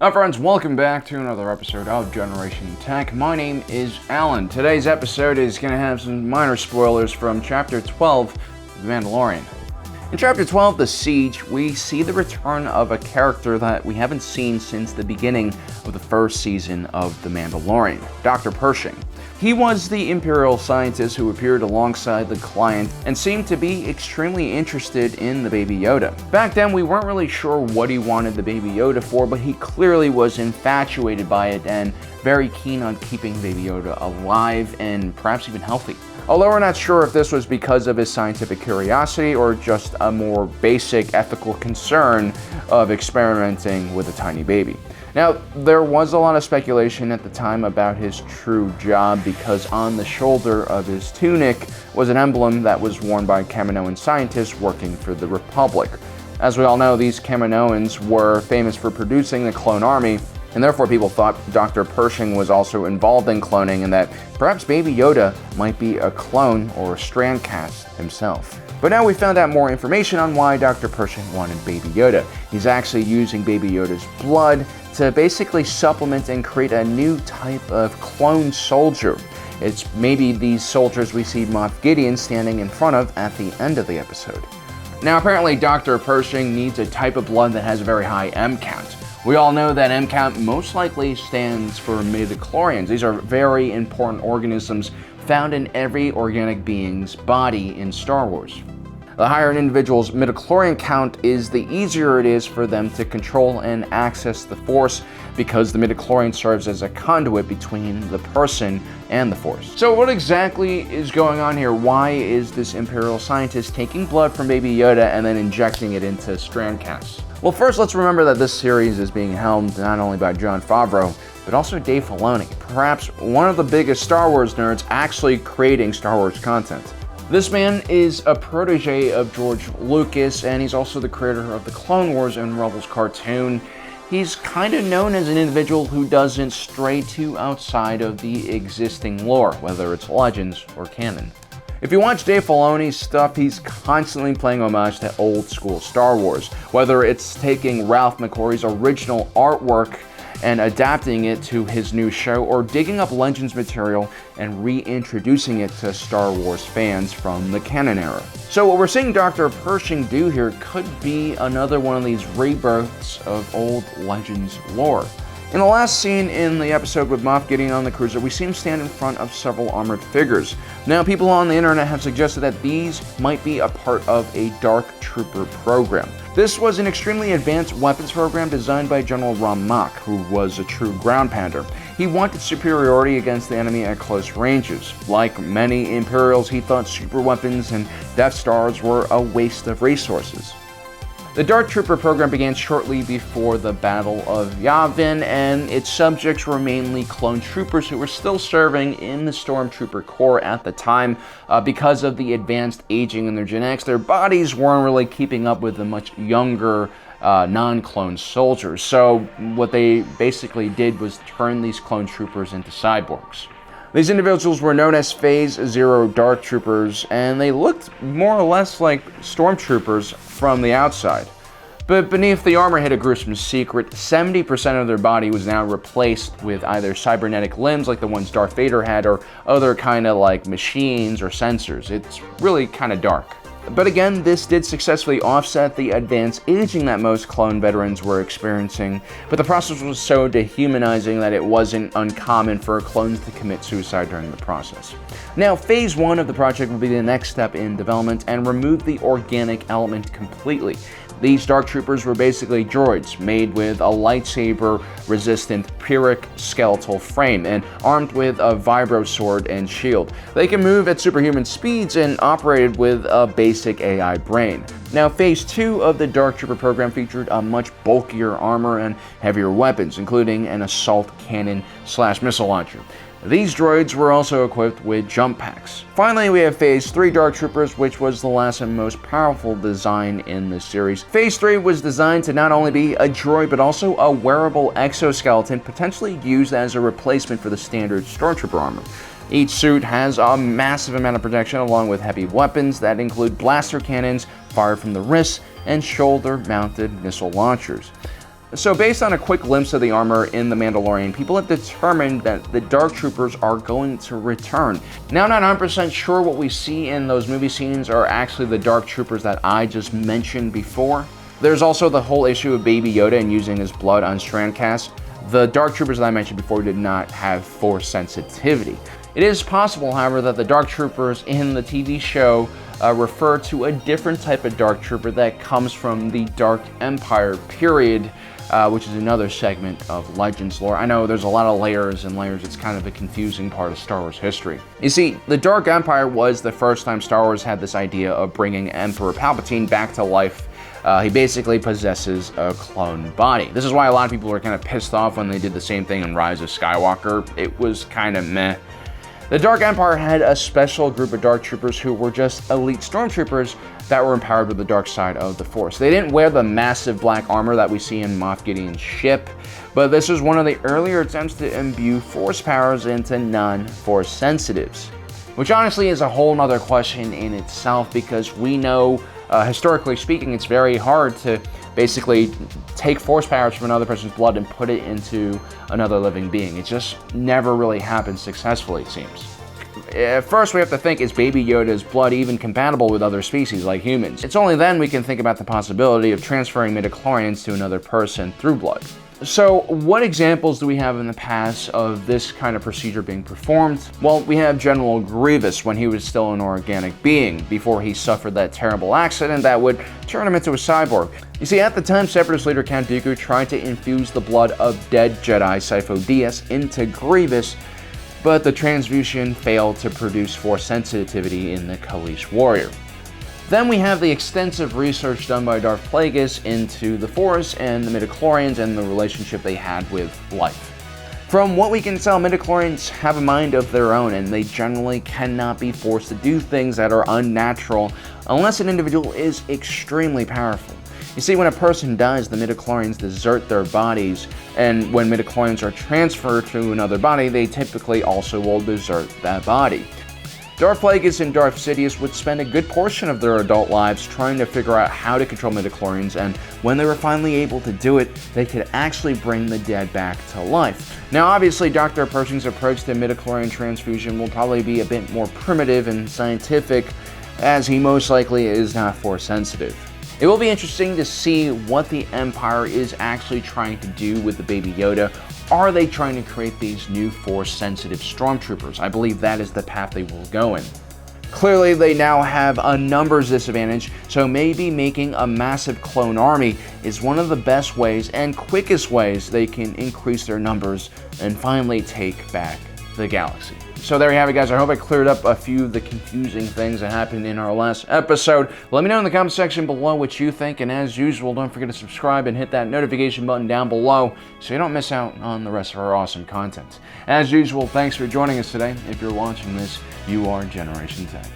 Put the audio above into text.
Hi friends, welcome back to another episode of Generation Tech. My name is Alan. Today's episode is going to have some minor spoilers from Chapter 12 of The Mandalorian. In Chapter 12, The Siege, we see the return of a character that we haven't seen since the beginning of the first season of The Mandalorian, Doctor Pershing. He was the Imperial scientist who appeared alongside the client and seemed to be extremely interested in the Baby Yoda. Back then, we weren't really sure what he wanted the Baby Yoda for, but he clearly was infatuated by it and very keen on keeping Baby Yoda alive and perhaps even healthy. Although we're not sure if this was because of his scientific curiosity or just a more basic ethical concern of experimenting with a tiny baby. Now, there was a lot of speculation at the time about his true job because on the shoulder of his tunic was an emblem that was worn by Kaminoan scientists working for the Republic. As we all know, these Kaminoans were famous for producing the clone army, and therefore people thought Dr. Pershing was also involved in cloning and that perhaps Baby Yoda might be a clone or a strand cast himself. But now we found out more information on why Dr. Pershing wanted Baby Yoda. He's actually using Baby Yoda's blood to basically supplement and create a new type of clone soldier. It's maybe these soldiers we see Moff Gideon standing in front of at the end of the episode. Now apparently Dr. Pershing needs a type of blood that has a very high M count. We all know that M count most likely stands for Midichlorians. These are very important organisms found in every organic being's body in Star Wars. The higher an individual's midichlorian count is, the easier it is for them to control and access the Force because the midichlorian serves as a conduit between the person and the Force. So what exactly is going on here? Why is this Imperial scientist taking blood from Baby Yoda and then injecting it into strand casts? Well, first let's remember that this series is being helmed not only by Jon Favreau, but also Dave Filoni, perhaps one of the biggest Star Wars nerds actually creating Star Wars content. This man is a protege of George Lucas, and he's also the creator of the Clone Wars and Rebels cartoon. He's kind of known as an individual who doesn't stray too outside of the existing lore, whether it's Legends or canon. If you watch Dave Filoni's stuff, he's constantly paying homage to old school Star Wars, whether it's taking Ralph McQuarrie's original artwork and adapting it to his new show, or digging up Legends material and reintroducing it to Star Wars fans from the canon era. So what we're seeing Dr. Pershing do here could be another one of these rebirths of old Legends lore. In the last scene in the episode with Moff Gideon on the cruiser, we see him stand in front of several armored figures. Now, people on the internet have suggested that these might be a part of a Dark Trooper program. This was an extremely advanced weapons program designed by General Rom-Mak, who was a true ground pounder. He wanted superiority against the enemy at close ranges. Like many Imperials, he thought super weapons and Death Stars were a waste of resources. The Dark Trooper program began shortly before the Battle of Yavin, and its subjects were mainly clone troopers who were still serving in the Stormtrooper Corps at the time. Because of the advanced aging in their genetics, their bodies weren't really keeping up with the much younger non-clone soldiers. So what they basically did was turn these clone troopers into cyborgs. These individuals were known as Phase Zero Dark Troopers, and they looked more or less like Stormtroopers from the outside. But beneath the armor hid a gruesome secret. 70% of their body was now replaced with either cybernetic limbs like the ones Darth Vader had, or other kind of like machines or sensors. It's really kind of dark. But again, this did successfully offset the advanced aging that most clone veterans were experiencing, but the process was so dehumanizing that it wasn't uncommon for clones to commit suicide during the process. Now, Phase 1 of the project will be the next step in development and remove the organic element completely. These Dark Troopers were basically droids made with a lightsaber-resistant Pyrrhic skeletal frame and armed with a vibro sword and shield. They can move at superhuman speeds and operated with a basic AI brain. Now, Phase 2 of the Dark Trooper program featured a much bulkier armor and heavier weapons, including an assault cannon/missile launcher. These droids were also equipped with jump packs. Finally, we have Phase 3 Dark Troopers, which was the last and most powerful design in the series. Phase 3 was designed to not only be a droid, but also a wearable exoskeleton, potentially used as a replacement for the standard Stormtrooper armor. Each suit has a massive amount of protection, along with heavy weapons that include blaster cannons fired from the wrists and shoulder-mounted missile launchers. So based on a quick glimpse of the armor in The Mandalorian, people have determined that the Dark Troopers are going to return. Now, I'm not 100% sure what we see in those movie scenes are actually the Dark Troopers that I just mentioned before. There's also the whole issue of Baby Yoda and using his blood on Strandcast. The Dark Troopers that I mentioned before did not have Force sensitivity. It is possible, however, that the Dark Troopers in the TV show refer to a different type of Dark Trooper that comes from the Dark Empire period, which is another segment of Legends lore. I know there's a lot of layers and layers. It's kind of a confusing part of Star Wars history. You see, the Dark Empire was the first time Star Wars had this idea of bringing Emperor Palpatine back to life. He basically possesses a clone body. This is why a lot of people were kind of pissed off when they did the same thing in Rise of Skywalker. It was kind of meh. The Dark Empire had a special group of Dark Troopers who were just elite stormtroopers that were empowered with the dark side of the Force. They didn't wear the massive black armor that we see in Moff Gideon's ship, but this was one of the earlier attempts to imbue Force powers into non-Force sensitives. Which honestly is a whole nother question in itself, because we know, historically speaking, it's very hard to basically take Force powers from another person's blood and put it into another living being. It just never really happens successfully, it seems. At first, we have to think, is Baby Yoda's blood even compatible with other species like humans? It's only then we can think about the possibility of transferring midichlorians to another person through blood. So what examples do we have in the past of this kind of procedure being performed? Well, we have General Grievous when he was still an organic being, before he suffered that terrible accident that would turn him into a cyborg. You see, at the time, Separatist leader Count Dooku tried to infuse the blood of dead Jedi Sifo Dyas into Grievous, but the transfusion failed to produce Force sensitivity in the Kalish warrior. Then we have the extensive research done by Darth Plagueis into the Force and the Midichlorians and the relationship they had with life. From what we can tell, Midichlorians have a mind of their own, and they generally cannot be forced to do things that are unnatural unless an individual is extremely powerful. You see, when a person dies, the midichlorians desert their bodies, and when midichlorians are transferred to another body, they typically also will desert that body. Darth Plagueis and Darth Sidious would spend a good portion of their adult lives trying to figure out how to control midichlorians, and when they were finally able to do it, they could actually bring the dead back to life. Now, obviously, Doctor Pershing's approach to midichlorian transfusion will probably be a bit more primitive and scientific, as he most likely is not Force sensitive. It will be interesting to see what the Empire is actually trying to do with the Baby Yoda. Are they trying to create these new Force-sensitive stormtroopers? I believe that is the path they will go in. Clearly, they now have a numbers disadvantage, so maybe making a massive clone army is one of the best ways and quickest ways they can increase their numbers and finally take back the galaxy. So there you have it, guys. I hope I cleared up a few of the confusing things that happened in our last episode. Let me know in the comment section below what you think, and as usual, don't forget to subscribe and hit that notification button down below so you don't miss out on the rest of our awesome content. As usual, thanks for joining us today. If you're watching this, you are Generation Tech.